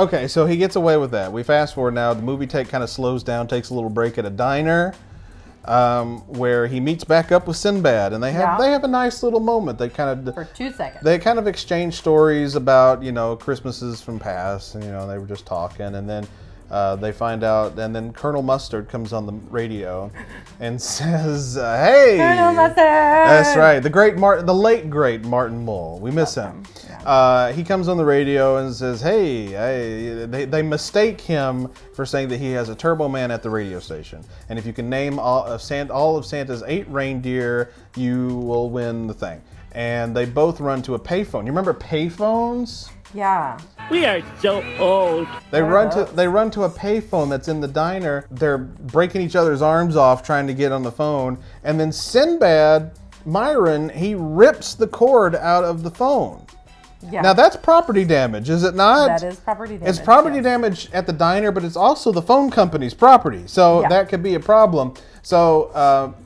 Okay, so he gets away with that. We fast forward now. The movie kind of slows down, takes a little break at a diner, where he meets back up with Sinbad, and they have a nice little moment. They kind of for 2 seconds. They kind of exchange stories about Christmases from past, and they were just talking, and then they find out, and then Colonel Mustard comes on the radio and says, "Hey, Colonel Mustard." That's right, the late great Martin Mull. We miss him. Yeah. He comes on the radio and says, "Hey, they mistake him for saying that he has a Turbo Man at the radio station, and if you can name all of Santa's 8 reindeer, you will win the thing." And they both run to a payphone. You remember payphones? Yeah. We are so old. They run to a payphone that's in the diner. They're breaking each other's arms off trying to get on the phone. And then Sinbad, Myron, he rips the cord out of the phone. Yeah. Now that's property damage, is it not? That is property damage. It's property damage at the diner, but it's also the phone company's property. So that could be a problem. So,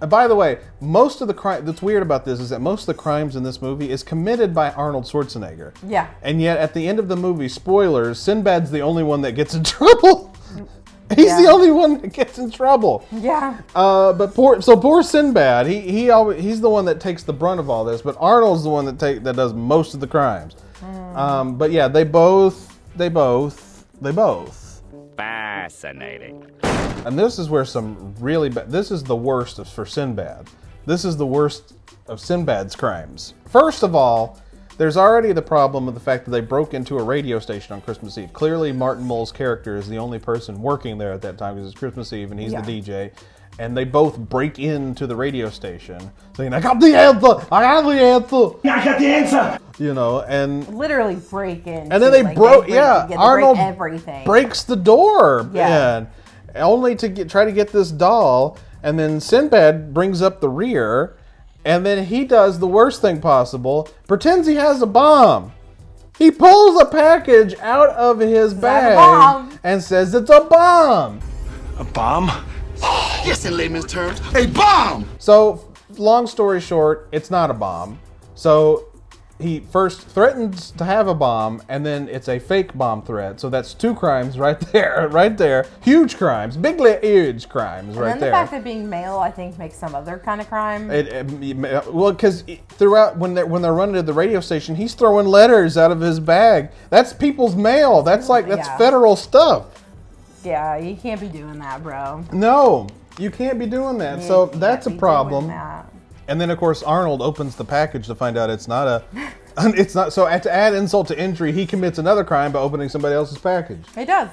by the way, most of the crime that's weird about this is that most of the crimes in this movie is committed by Arnold Schwarzenegger. Yeah. And yet, at the end of the movie, spoilers, Sinbad's the only one that gets in trouble. He's the only one that gets in trouble. Yeah. But poor Sinbad. He's the one that takes the brunt of all this. But Arnold's the one that does most of the crimes. But yeah, they both. Fascinating. And this is where some really bad. This is the worst for Sinbad. This is the worst of Sinbad's crimes. First of all, there's already the problem of the fact that they broke into a radio station on Christmas Eve. Clearly, Martin Mull's character is the only person working there at that time because it's Christmas Eve and he's the DJ. And they both break into the radio station saying, "I got the answer! I got the answer! I got the answer!" And literally break in. And then they broke. Arnold everything. Breaks the door. Yeah. Only to try to get this doll. And then Sinbad brings up the rear. And then he does the worst thing possible, pretends he has a bomb. He pulls a package out of his bag and says it's a bomb. A bomb? Yes, in layman's terms, a bomb! So, long story short, it's not a bomb. So, he first threatens to have a bomb, and then it's a fake bomb threat. So that's 2 crimes right there. Huge crimes, huge crimes right there. And then the fact that being male, I think, makes some other kind of crime. Well, because throughout, when they're running to the radio station, he's throwing letters out of his bag. That's people's mail. That's federal stuff. Yeah, you can't be doing that, bro. No, you can't be doing that. So that's a problem. And then, of course, Arnold opens the package to find out it's not it's not. So to add insult to injury, he commits another crime by opening somebody else's package. He does.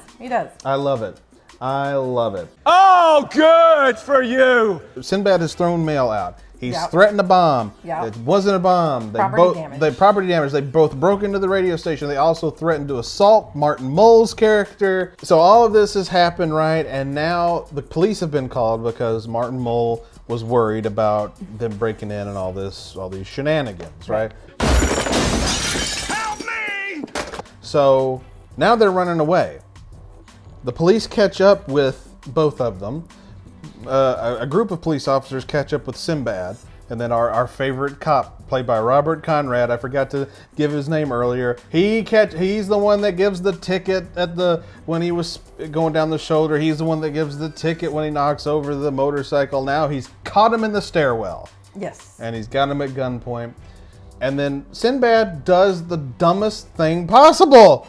I love it. Oh, good for you. Sinbad has thrown mail out. He's threatened a bomb. It wasn't a bomb. Property damage. They both broke into the radio station. They also threatened to assault Martin Mull's character. So all of this has happened, right? And now the police have been called because Martin Mull was worried about them breaking in and all these shenanigans, right? Help me! So now they're running away. The police catch up with both of them. A group of police officers catch up with Sinbad, and then our favorite cop, played by Robert Conrad. I forgot to give his name earlier. He's the one that gives the ticket when he was going down the shoulder. He's the one that gives the ticket when he knocks over the motorcycle. Now he's caught him in the stairwell. Yes. And he's got him at gunpoint. And then Sinbad does the dumbest thing possible.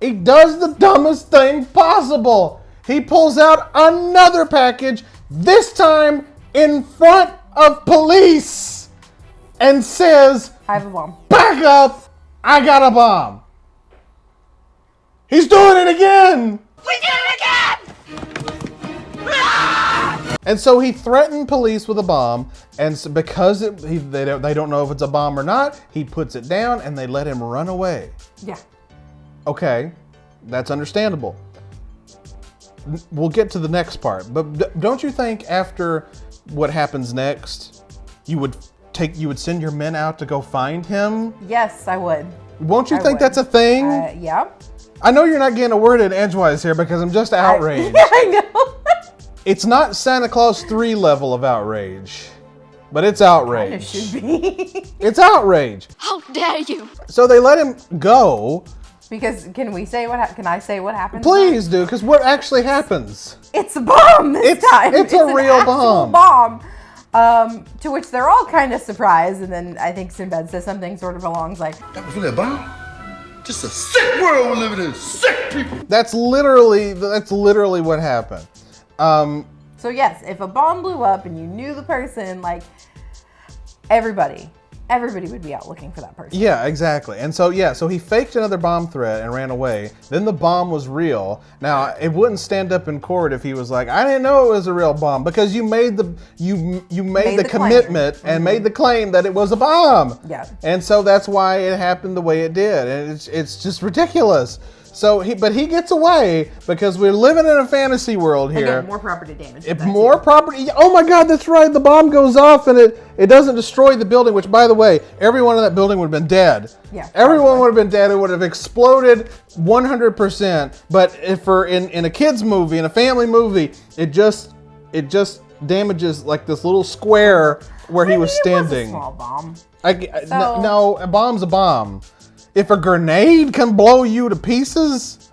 He does the dumbest thing possible. He pulls out another package, this time in front of police, and says, "I have a bomb. Back up! I got a bomb." He's doing it again! We did it again! And so he threatened police with a bomb, and so because they don't know if it's a bomb or not, he puts it down and they let him run away. Yeah. Okay, that's understandable. We'll get to the next part, but don't you think after what happens next, you would send your men out to go find him? Yes, I would. Won't you think that's a thing? Yeah. I know you're not getting a word in edgewise here because I'm just outraged. I know. It's not Santa Claus 3 level of outrage, but it's outrage. It should be. It's outrage. How dare you? So they let him go. Because can I say what happens? Please do, because what actually happens? It's a bomb this time. It's a real an actual bomb. To which they're all kind of surprised, and then I think Sinbad says something sort of along like, That was really a bomb? Just a sick world we're living in. Sick people. That's literally what happened. So yes, if a bomb blew up and you knew the person, like everybody would be out looking for that person. Yeah, exactly. And so he faked another bomb threat and ran away. Then the bomb was real. Now, it wouldn't stand up in court if he was like, I didn't know it was a real bomb, because you made the commitment and made the claim that it was a bomb. Yeah. And so that's why it happened the way it did. And it's just ridiculous. So he gets away because we're living in a fantasy world here. Again, more property damage. Property. Oh my God, that's right. The bomb goes off and it doesn't destroy the building. Which, by the way, everyone in that building would have been dead. Yeah. Everyone would have been dead. It would have exploded 100%. But if in a kids movie, in a family movie, it just damages like this little square where he was standing. It was a small bomb. No, a bomb's a bomb. If a grenade can blow you to pieces?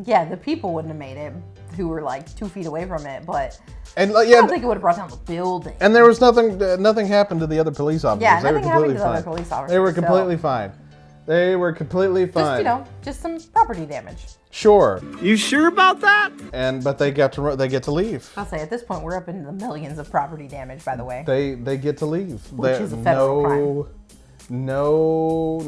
Yeah, the people wouldn't have made it who were like 2 feet away from it, but I don't think it would have brought down the building. And there was nothing happened to the other police officers. Yeah, they were nothing happened completely to the fine. other police officers. They were completely fine. They were completely fine. Just some property damage. Sure. You sure about that? But they get to leave. I'll say at this point we're up into the millions of property damage. By the way, They get to leave. Which is a federal crime. No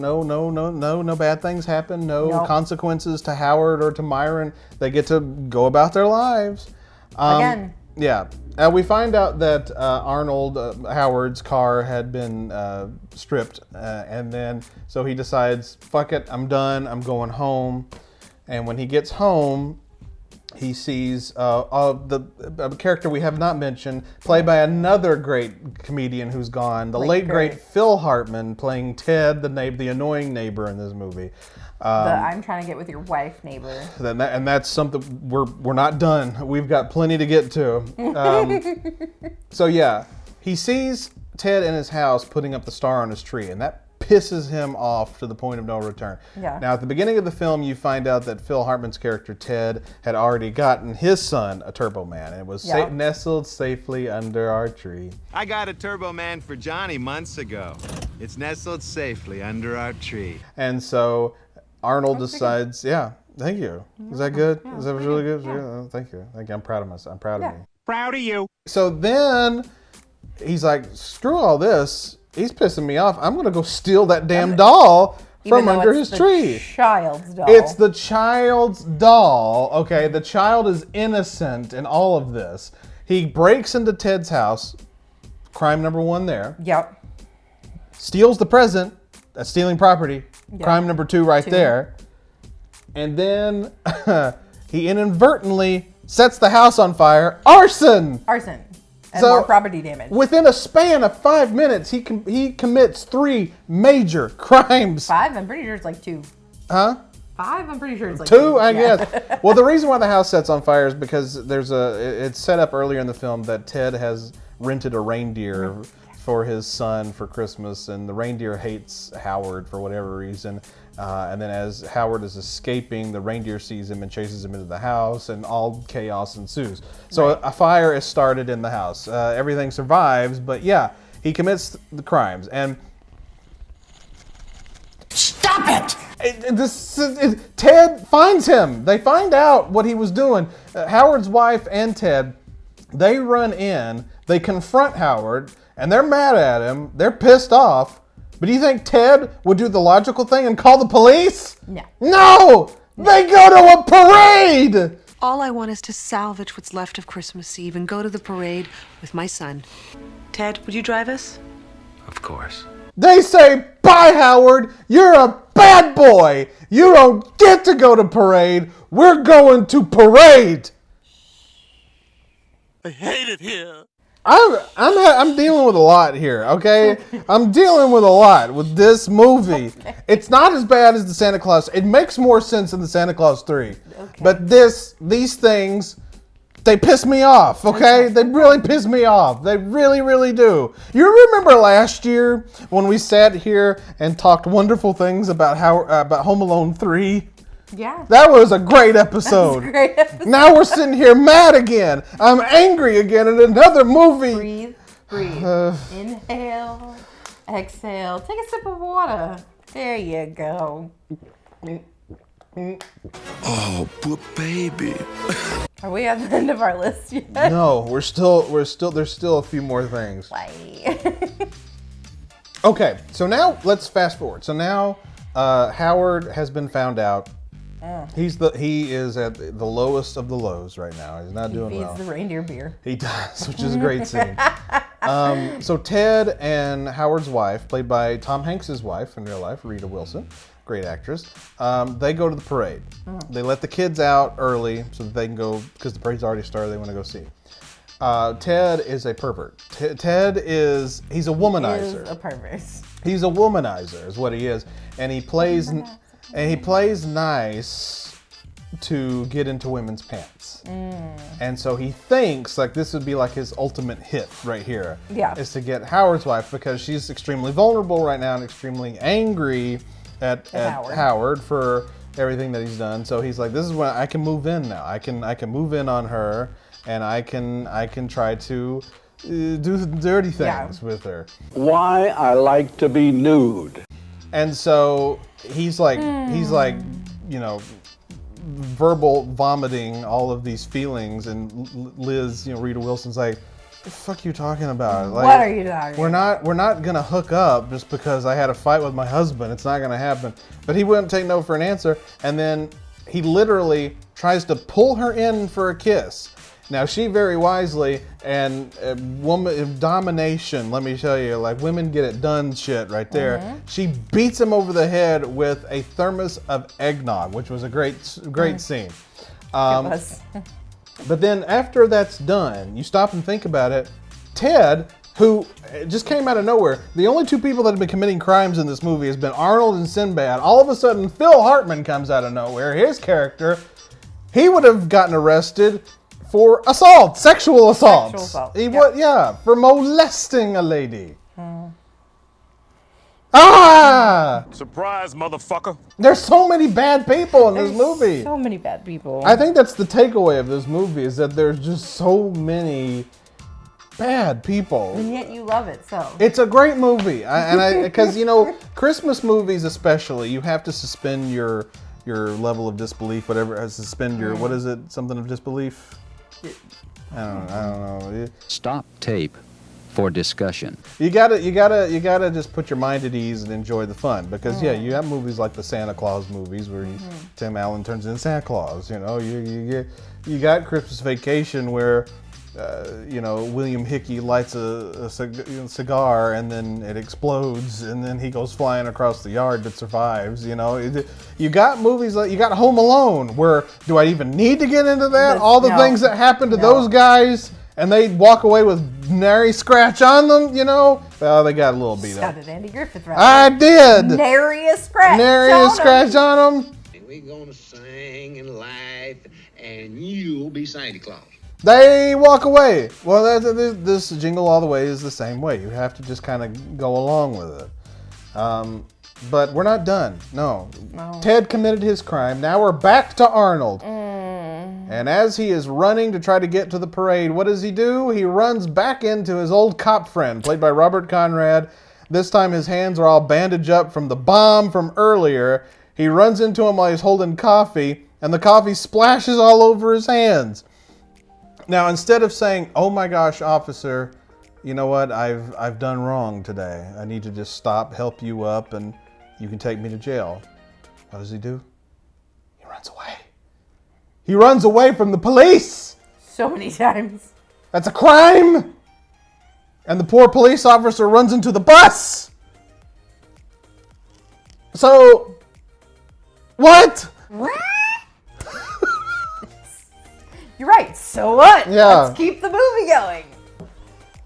bad things happen. No consequences to Howard or to Myron. They get to go about their lives. Again. Yeah. We find out that Arnold Howard's car had been stripped, and then so he decides, fuck it, I'm done. I'm going home. And when he gets home, he sees the character we have not mentioned, played by another great comedian who's gone, the late great Phil Hartman, playing Ted, the annoying neighbor in this movie. I'm trying to get with your wife neighbor. And that's something we're not done. We've got plenty to get to. So yeah, he sees Ted in his house putting up the star on his tree, and that pisses him off to the point of no return. Yeah. Now, at the beginning of the film, you find out that Phil Hartman's character, Ted, had already gotten his son a Turbo Man, and it was nestled safely under our tree. I got a Turbo Man for Johnny months ago. It's nestled safely under our tree. And so Arnold decides, thank you. Is that good? Is that really good? Yeah, thank you. I'm proud of myself. I'm proud of me. Proud of you. So then he's like, screw all this. He's pissing me off. I'm going to go steal that damn doll from under his tree. It's the child's doll. It's the child's doll. Okay, the child is innocent in all of this. He breaks into Ted's house. Crime number 1 there. Yep. Steals the present. That's stealing property. Yep. Crime number 2 right there. And then he inadvertently sets the house on fire. Arson! And more property damage. Within a span of 5 minutes, he commits 3 major crimes. 5? I'm pretty sure it's like 2. Huh? 5? I'm pretty sure it's like 2, I guess. Well, the reason why the house sets on fire is because it's set up earlier in the film that Ted has rented a reindeer for his son for Christmas, and the reindeer hates Howard for whatever reason. And then as Howard is escaping, the reindeer sees him and chases him into the house, and all chaos ensues. So a fire is started in the house. Everything survives, but yeah, he commits the crimes. And stop it! Ted finds him. They find out what he was doing. Howard's wife and Ted, they run in, they confront Howard, and they're mad at him. They're pissed off. But do you think Ted would do the logical thing and call the police? No. No! They go to a parade! All I want is to salvage what's left of Christmas Eve and go to the parade with my son. Ted, would you drive us? Of course. They say, bye, Howard. You're a bad boy. You don't get to go to parade. We're going to parade. I hate it here. I'm dealing with a lot here, okay? I'm dealing with a lot with this movie. Okay. It's not as bad as the Santa Claus. It makes more sense in the Santa Claus 3. Okay. But these things, they piss me off, okay? They really piss me off. They really, really do. You remember last year when we sat here and talked wonderful things about about Home Alone 3? Yeah. That was a great episode. That's a great episode. Now we're sitting here mad again. I'm angry again at another movie. Breathe. Inhale. Exhale. Take a sip of water. There you go. Oh, but baby. Are we at the end of our list yet? No, we're still. There's still a few more things. Why? Okay, so now let's fast forward. So now Howard has been found out. He is at the lowest of the lows right now. He's not doing well. He feeds the reindeer beer. He does, which is a great scene. So Ted and Howard's wife, played by Tom Hanks' wife in real life, Rita Wilson, great actress, they go to the parade. They let the kids out early so that they can go, because the parade's already started, they want to go see. Ted is a pervert. He's a womanizer. He is a pervert. He's a womanizer is what he is. And he plays nice to get into women's pants. And so he thinks like this would be like his ultimate hit right here. Yeah. Is to get Howard's wife, because she's extremely vulnerable right now and extremely angry at Howard for everything that he's done. So he's like, this is when I can move in now. I can move in on her, and I can try to do dirty things with her. Why I like to be nude. And so he's like, you know, verbal vomiting all of these feelings, and Liz, you know, Rita Wilson's like, what the fuck are you talking about? Like, What are you talking about? We're not gonna hook up just because I had a fight with my husband. It's not gonna happen. But he wouldn't take no for an answer, and then he literally tries to pull her in for a kiss. Now she very wisely, and woman domination, let me tell you, like women get it done shit right there. She beats him over the head with a thermos of eggnog, which was a great scene. It was. But then after that's done, you stop and think about it. Ted, who just came out of nowhere, the only two people that have been committing crimes in this movie has been Arnold and Sinbad. All of a sudden, Phil Hartman comes out of nowhere. His character, he would have gotten arrested for assault, sexual assault. For molesting a lady. Surprise, motherfucker. There's so many bad people in this movie. So many bad people. I think that's the takeaway of this movie, is that there's just so many bad people. And yet you love it, so. It's a great movie, because you know, Christmas movies especially, you have to suspend your level of disbelief, whatever. Suspend your what is it? Something of disbelief. I don't know. Stop tape for discussion. You gotta just put your mind at ease and enjoy the fun, because you have movies like the Santa Claus movies where Tim Allen turns into Santa Claus. You know, you got Christmas Vacation where you know, William Hickey lights a cigar and then it explodes and then he goes flying across the yard but survives. You know, you got movies like, you got Home Alone, where do I even need to get into that? All the things that happen to those guys, and they walk away with nary scratch on them, you know? Well, they got a little beat up. Sounded Andy Griffith right I there. did. Nary a scratch. Nary a scratch on them. We're gonna sing and laugh, and you'll be Santa Claus. They walk away. Well, this Jingle All The Way is the same way. You have to just kind of go along with it. But we're not done. No. Ted committed his crime. Now we're back to Arnold. And as he is running to try to get to the parade, what does he do? He runs back into his old cop friend, played by Robert Conrad. This time his hands are all bandaged up from the bomb from earlier. He runs into him while he's holding coffee, and the coffee splashes all over his hands. Now, instead of saying, "Oh my gosh, officer, you know what? I've done wrong today. I need to just stop, help you up, and you can take me to jail." What does he do? He runs away. He runs away from the police. So many times. That's a crime. And the poor police officer runs into the bus. So, what? You're right. So what? Yeah. Let's keep the movie going.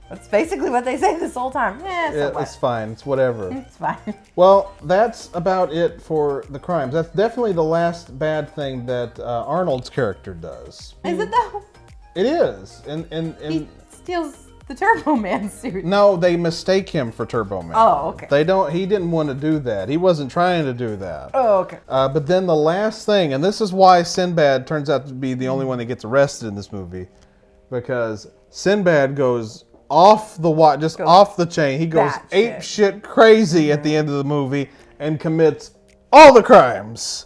That's basically what they say this whole time. It's fine. It's whatever. It's fine. Well, that's about it for the crimes. That's definitely the last bad thing that Arnold's character does. Is it though? It is. He steals the Turbo Man suit. No, they mistake him for Turbo Man. Oh, okay. He didn't want to do that. He wasn't trying to do that. Oh, okay. But then the last thing, and this is why Sinbad turns out to be the only one that gets arrested in this movie, because Sinbad goes off the chain. He goes ape shit crazy at the end of the movie and commits all the crimes.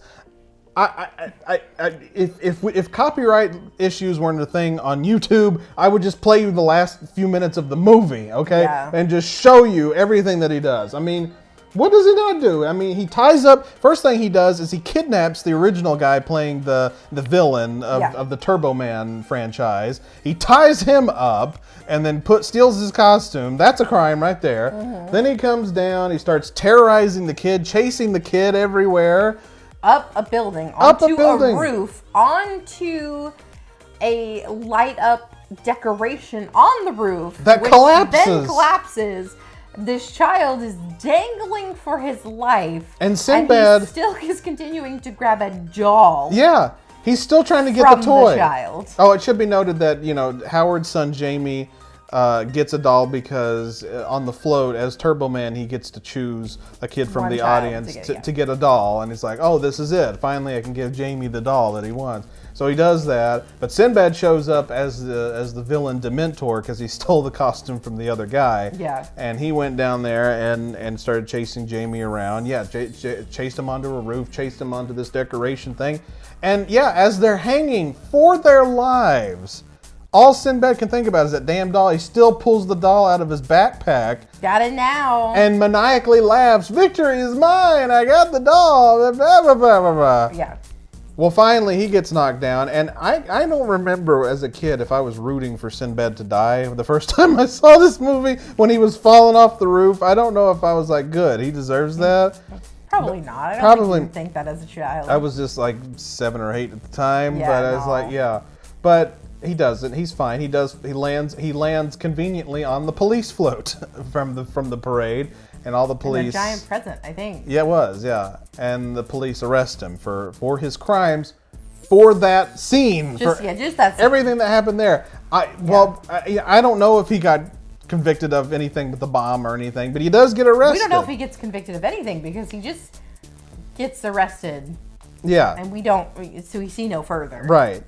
If copyright issues weren't a thing on YouTube, I would just play you the last few minutes of the movie, okay? Yeah. And just show you everything that he does. I mean, what does he not do? I mean, he ties up. First thing he does is he kidnaps the original guy playing the villain of the Turbo Man franchise. He ties him up and then steals his costume. That's a crime right there. Mm-hmm. Then he comes down. He starts terrorizing the kid, chasing the kid everywhere. Up a building, onto a roof, onto a light up decoration on the roof that which collapses. Then collapses. This child is dangling for his life, and Sinbad he still is continuing to grab a doll. Yeah, he's still trying to get from the toy. The child. Oh, it should be noted that Howard's son Jamie gets a doll because on the float as Turbo Man he gets to choose a kid from the audience to get a doll, and he's like, oh, this is it. Finally, I can give Jamie the doll that he wants. So he does that, but Sinbad shows up as the villain Dementor because he stole the costume from the other guy. Yeah. And he went down there and started chasing Jamie around. Yeah, chased him onto a roof, chased him onto this decoration thing. And yeah, as they're hanging for their lives, all Sinbad can think about is that damn doll. He still pulls the doll out of his backpack. Got it now. And maniacally laughs, victory is mine, I got the doll, blah, blah, blah, blah, blah. Yeah. Well, finally, he gets knocked down, and I don't remember as a kid if I was rooting for Sinbad to die. The first time I saw this movie, when he was falling off the roof, I don't know if I was like, good, he deserves that. Probably not. I don't think you would think that as a child. I was just like 7 or 8 at the time, Yeah, but I was like, yeah. But he doesn't. He's fine. He lands conveniently on the police float from the parade. And all the police. And a giant present, I think. Yeah, it was, yeah. And the police arrest him for his crimes, for that scene. Just that scene. Everything that happened there. I don't know if he got convicted of anything but the bomb or anything, but he does get arrested. We don't know if he gets convicted of anything because he just gets arrested. Yeah. And we see no further. Right.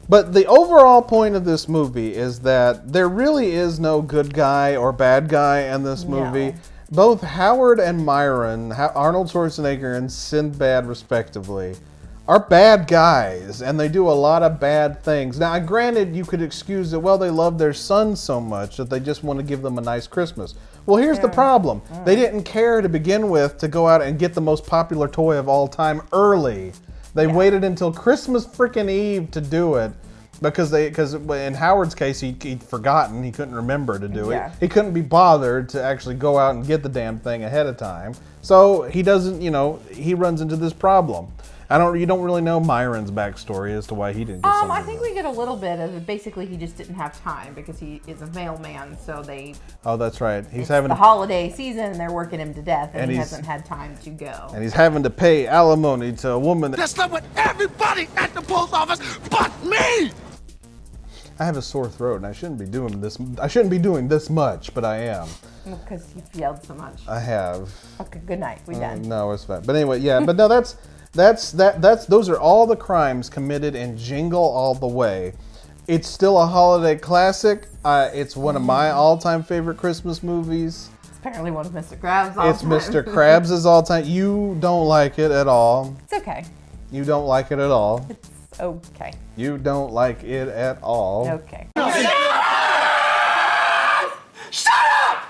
But the overall point of this movie is that there really is no good guy or bad guy in this movie. No. Both Howard and Myron, Arnold Schwarzenegger and Sinbad respectively, are bad guys, and they do a lot of bad things. Now, granted, you could excuse it, well, they love their son so much that they just want to give them a nice Christmas. Well, here's the problem. They didn't care to begin with to go out and get the most popular toy of all time early. They waited until Christmas freaking Eve to do it. Because in Howard's case, he'd forgotten. He couldn't remember to do it. He couldn't be bothered to actually go out and get the damn thing ahead of time. So he doesn't, he runs into this problem. You don't really know Myron's backstory as to why he didn't get something. I think we get a little bit of it. Basically, he just didn't have time because he is a mailman, so Oh, that's right. It's the holiday season, and they're working him to death, and he hasn't had time to go. And he's having to pay alimony to a woman That's not what everybody at the post office but me! I have a sore throat, and I shouldn't be doing this. I shouldn't be doing this much, but I am. Because you've yelled so much. I have. Okay, good night. We done. No, it's fine. But anyway, yeah. But no, those are all the crimes committed in Jingle All The Way. It's still a holiday classic. It's one of my all-time favorite Christmas movies. It's apparently one of Mr. Krabs' all-time. It's Mr. Krabs' all-time. You don't like it at all. It's okay. You don't like it at all. It's okay. You don't like it at all. Okay. Shut up!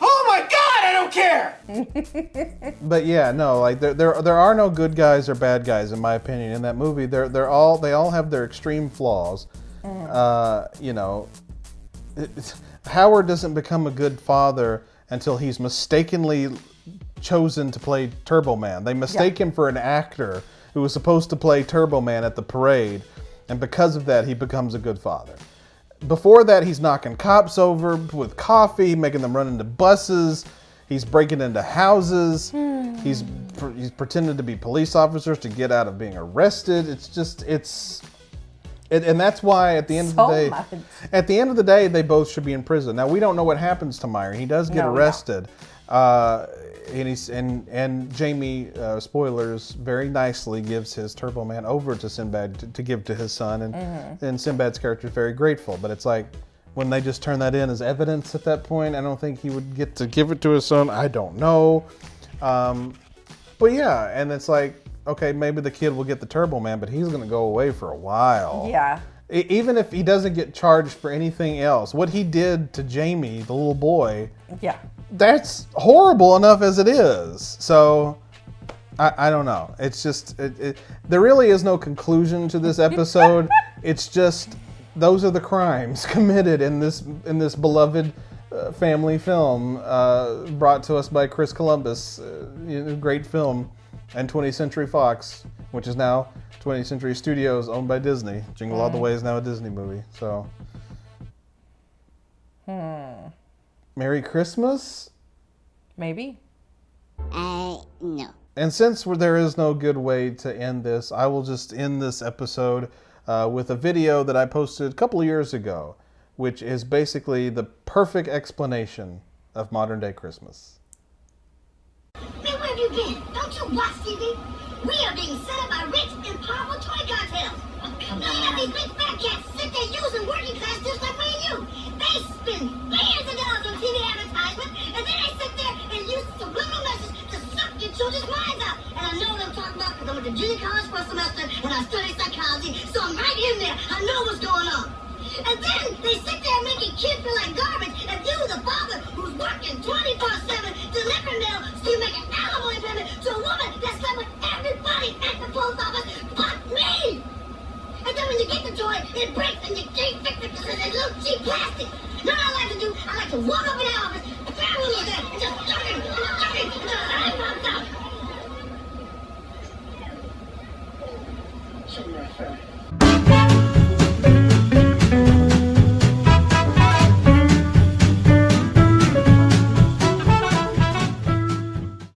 Oh my God, I don't care! But yeah, no, like there are no good guys or bad guys in my opinion in that movie. They all have their extreme flaws. Howard doesn't become a good father until he's mistakenly chosen to play Turbo Man. They mistake him for an actor who was supposed to play Turbo Man at the parade, and because of that, he becomes a good father. Before that, he's knocking cops over with coffee, making them run into buses. He's breaking into houses. He's pretending to be police officers to get out of being arrested. It's And that's why at the end of the day, they both should be in prison. Now we don't know what happens to Meyer. He does get arrested, and Jamie, spoilers, very nicely gives his Turbo Man over to Sinbad to give to his son, and Sinbad's character is very grateful. But it's like, when they just turn that in as evidence at that point, I don't think he would get to give it to his son. I don't know. But yeah, and it's like, okay, maybe the kid will get the Turbo Man, but he's going to go away for a while. Yeah. Even if he doesn't get charged for anything else, what he did to Jamie, the little boy, that's horrible enough as it is. So, I don't know. It's just, there really is no conclusion to this episode. It's just, those are the crimes committed in this beloved family film brought to us by Chris Columbus. Great film, and 20th Century Fox, which is now 20th Century Studios, owned by Disney. Jingle All The Way is now a Disney movie. So, Merry Christmas? Maybe. No. And since there is no good way to end this, I will just end this episode with a video that I posted a couple of years ago, which is basically the perfect explanation of modern day Christmas. Man, where have you been? Don't you watch TV? We are being set up by rich and powerful toy cartels. Oh, come on. You got these big fat cats sit there using working class just like me and you. They spend billions of dollars on TV advertisements, and then they sit there and use subliminal messages to suck your children's minds out. And I know what I'm talking about because I went to junior college for a semester and I studied psychology, so I'm right in there. I know what's going on. And then they sit there making kids feel like garbage, and you, the father, who's working 24/7, delivering mail, so you make an alimony payment to a woman that slept with everybody at the post office but me! And then when you get the toy, it breaks and you can't fix it because it's little cheap plastic. You know what I like to do? I like to walk up in the office, grab one of those and just jerk him, until I popped out. Show me that,